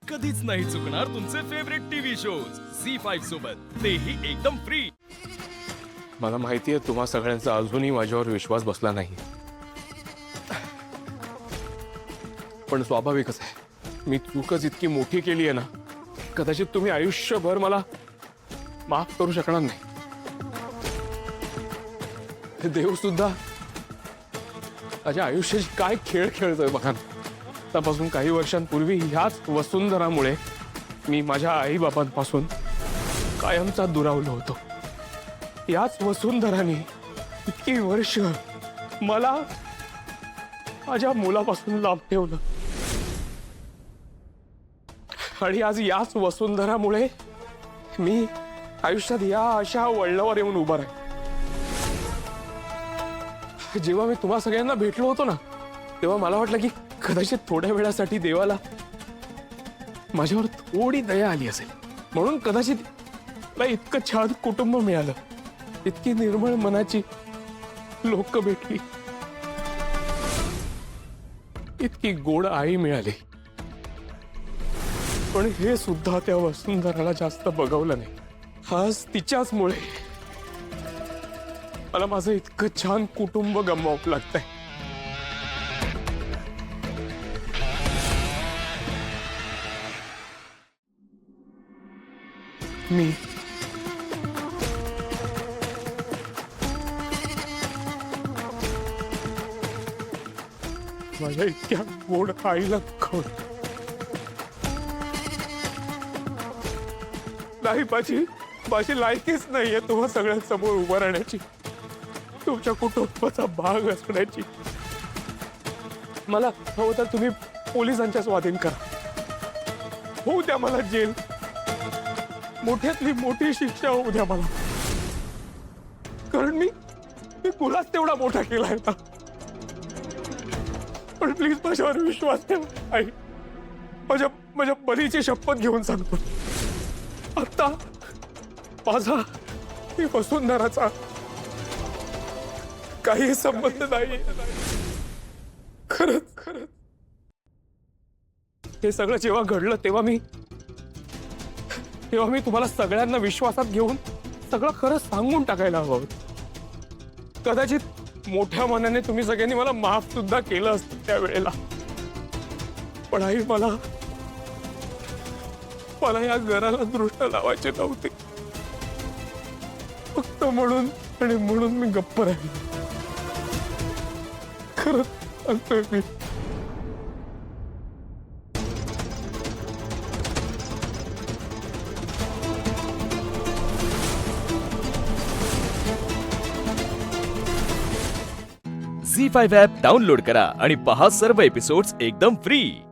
कधीच नाही चुकणार तुमचे फेवरेट टीव्ही शोज झी5 सोबत, तेही एकदम फ्री। मला माहिती आहे तुम्हा सगळ्यांचा अजूनही माझ्यावर विश्वास बसला नाही, पण स्वाभाविकच आहे। मी चूकच इतकी मोठी केली आहे ना, कदाचित तुम्ही आयुष्यभर मला माफ करू शकणार नाही। हे देव सुद्धा माझ्या आयुष्याची काय खेळ खेळतोय बघा ना। त्यापासून काही वर्षांपूर्वी ह्याच वसुंधरामुळे मी माझ्या आई बाबांपासून कायमचा दुरावलो होतो। याच वसुंधराने इतकी वर्ष मला माझ्या मुलापासून लांब ठेवलं, आणि आज याच वसुंधरामुळे मी आयुष्यात या अशा वळणावर येऊन उभा आहे। जेव्हा मी तुम्हा सगळ्यांना भेटलो होतो ना, तेव्हा मला वाटलं की कदाचित थोड्या वेळासाठी देवाला माझ्यावर थोडी दया आली असेल, म्हणून कदाचित मला इतकं छान कुटुंब मिळालं, इतकी निर्मळ मनाची लोक भेटली, इतकी गोड आई मिळाली। पण हे सुद्धा त्या वसुंधराला जास्त बघवलं नाही। आज तिच्याचमुळे मला माझं इतकं छान कुटुंब गमवावं लागतंय। मी माझ्या इतक्या गोड आईला दुखावलं नाही। माझी लायकीच नाहीये तुम्हा सगळ्यांसमोर उभं राहण्याची, तुमच्या कुटुंबाचा भाग असण्याची। मला हवं तर तुम्ही पोलिसांच्या स्वाधीन करा, होऊ द्या मला जेल, मोठ्यातली मोठी शिक्षा होऊ द्या मला, कारण मी तुलाच तेवढा मोठा केलाय ना। पण प्लीज माझ्यावर विश्वास ठेवा आई, माझ्या बरीची शपथ घेऊन सांगतो, आता माझा वसुंधराचा काही संबंध नाही। खरंच हे सगळं जेव्हा घडलं तेव्हा मी तुम्हाला सगळ्यांना विश्वासात घेऊन सगळं खरं सांगून टाकायला हवं होतं। कदाचित मोठ्या मनाने तुम्ही सगळ्यांनी मला माफ सुद्धा केलं असतं त्यावेळेला, पण आई मला या घराला दृष्ट लावायचे नव्हते, फक्त म्हणून मी गप्प राहिलो। खरंच सांगतोय मी। झी5 ॲप डाउनलोड करा आणि पहा सर्व एपिसोड्स एकदम फ्री।